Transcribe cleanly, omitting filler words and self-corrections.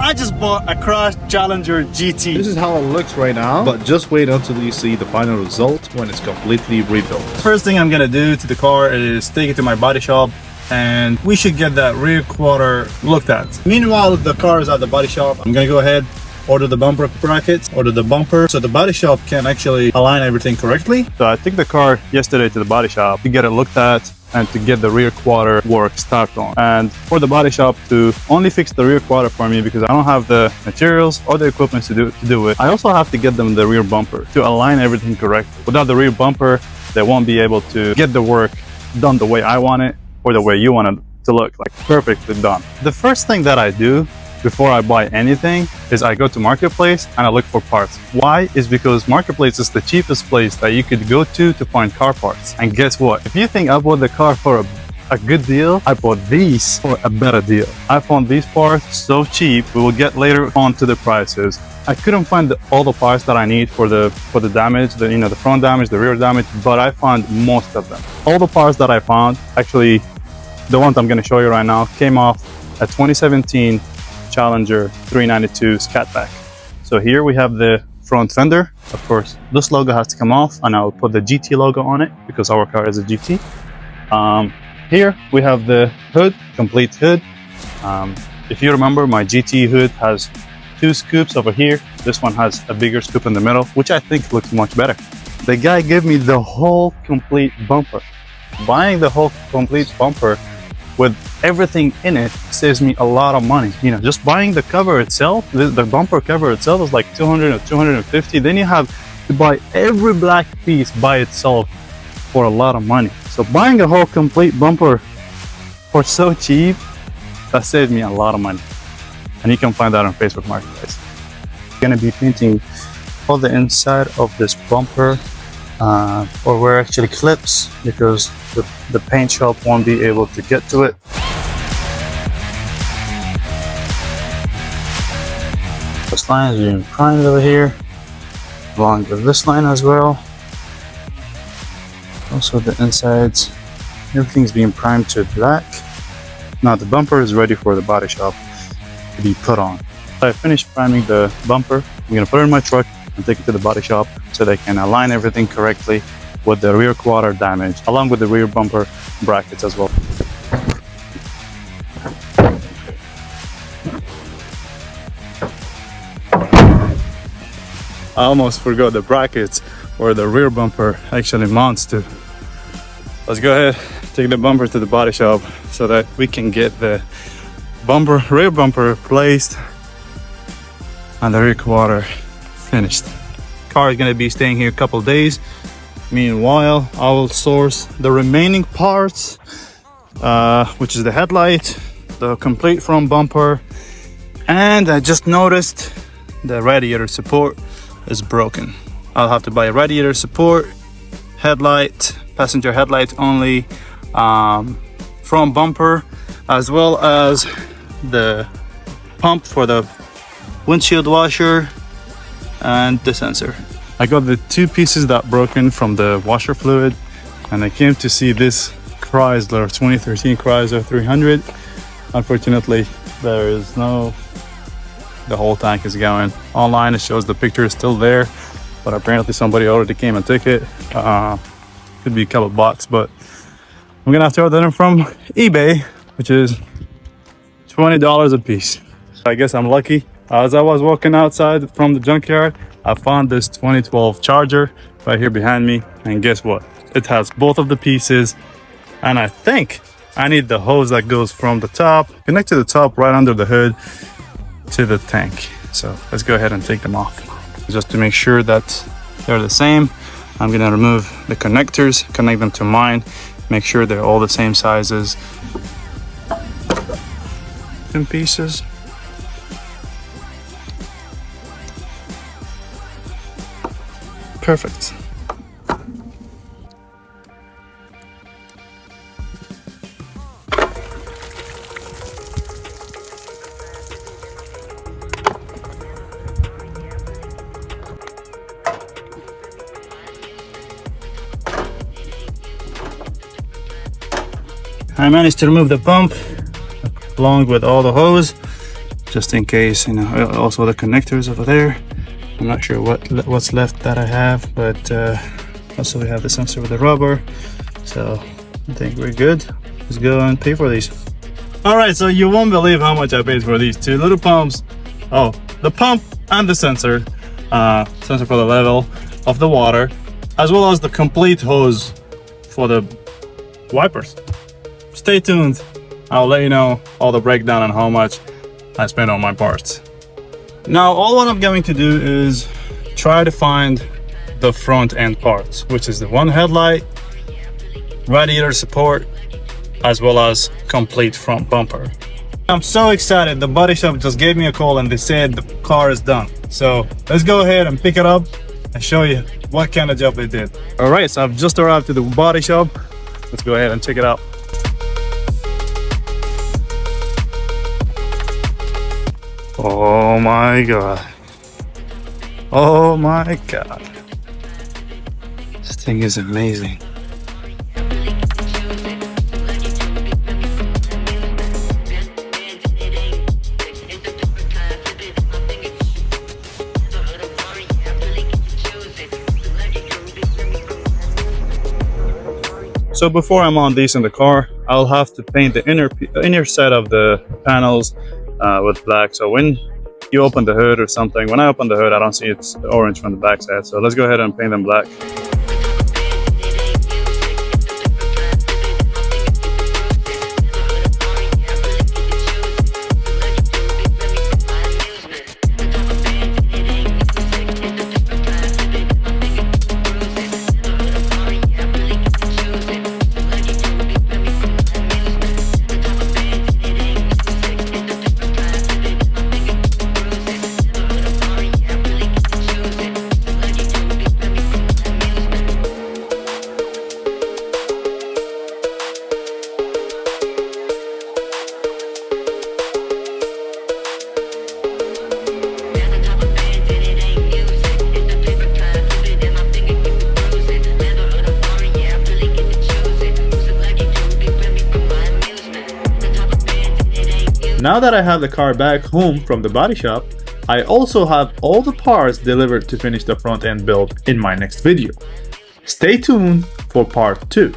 I just bought a Dodge Challenger GT. This is how it looks right now, but just wait until you see the final result when it's completely rebuilt. First thing I'm gonna do to the car is take it to my body shop, and we should get that rear quarter looked at. Meanwhile, the car is at the body shop. I'm gonna go ahead, order the bumper brackets, order the bumper, so the body shop can actually align everything correctly. So I took the car yesterday to the body shop to get it looked at and to get the rear quarter work started on. And for the body shop to only fix the rear quarter for me, because I don't have the materials or the equipment to do it, I also have to get them the rear bumper to align everything correctly. Without the rear bumper, they won't be able to get the work done the way I want it or the way you want it to look, like perfectly done. The first thing that I do before I buy anything is I go to Marketplace and I look for parts. Why? Is because Marketplace is the cheapest place that you could go to find car parts. And guess what? If you think I bought the car for a good deal, I bought these for a better deal. I found these parts so cheap. We will get later on to the prices. I couldn't find all the parts that I need for the damage, the front damage, the rear damage, but I found most of them. All the parts that I found, actually the ones I'm going to show you right now, came off a 2017 Challenger 392 Scat Pack. So here we have the front fender. Of course, this logo has to come off, and I'll put the GT logo on it because our car is a GT. Here we have the hood, complete hood. If you remember, my GT hood has 2 scoops over here. This one has a bigger scoop in the middle, which I think looks much better. The guy gave me the whole complete bumper. Buying the whole complete bumper with everything in it saves me a lot of money. Just buying the cover itself, the bumper cover itself is like 200 or 250. Then you have to buy every black piece by itself for a lot of money. So buying a whole complete bumper for so cheap, that saved me a lot of money. And you can find that on Facebook Marketplace. I'm gonna be painting all the inside of this bumper or where it actually clips, because the paint shop won't be able to get to it. This line is being primed over here, along with this line as well. Also the insides, everything's being primed to black. Now the bumper is ready for the body shop to be put on. I finished priming the bumper. I'm gonna put it in my truck and take it to the body shop so they can align everything correctly with the rear quarter damage, along with the rear bumper brackets as well. I almost forgot the brackets where the rear bumper actually mounts to. Let's go ahead, take the bumper to the body shop so that we can get the rear bumper placed and the rear quarter finished. Car is going to be staying here a couple days. Meanwhile, I will source the remaining parts, which is the headlight, the complete front bumper, and I just noticed the radiator support is broken. I'll have to buy a radiator support, headlight, passenger headlight only, front bumper, as well as the pump for the windshield washer and the sensor. I got the 2 pieces that broken from the washer fluid, and I came to see this Chrysler 2013 Chrysler 300. Unfortunately, there is no, the whole tank is going. Online it shows the picture is still there, but apparently somebody already came and took it. Could be a couple bucks, but I'm gonna have to order them from eBay, which is $20 a piece. I guess I'm lucky. As I was walking outside from the junkyard, I found this 2012 Charger right here behind me, and guess what? It has both of the pieces, and I think I need the hose that goes from the top, connect to the top right under the hood to the tank. So let's go ahead and take them off. Just to make sure that they're the same, I'm gonna remove the connectors, connect them to mine, make sure they're all the same sizes. 10 pieces. Perfect. I managed to remove the pump along with all the hose. just in case, you know. Also the connectors over there. I'm not sure what's left that I have, but also we have the sensor with the rubber. So I think we're good. Let's go and pay for these. All right, so you won't believe how much I paid for these two little pumps. Oh, the pump and the sensor for the level of the water, as well as the complete hose for the wipers. Stay tuned. I'll let you know all the breakdown on how much I spent on my parts. Now, all what I'm going to do is try to find the front end parts, which is the one headlight, radiator support, as well as complete front bumper. I'm so excited. The body shop just gave me a call and they said the car is done. So let's go ahead and pick it up and show you what kind of job they did. All right, so I've just arrived to the body shop. Let's go ahead and check it out. Oh my god. Oh my god. This thing is amazing. So before I'm on these in the car, I'll have to paint the inner set of the panels with black. So when you open the hood or something, when I open the hood, I don't see it's orange from the back side. So let's go ahead and paint them black. Now that I have the car back home from the body shop, I also have all the parts delivered to finish the front end build in my next video. Stay tuned for part 2.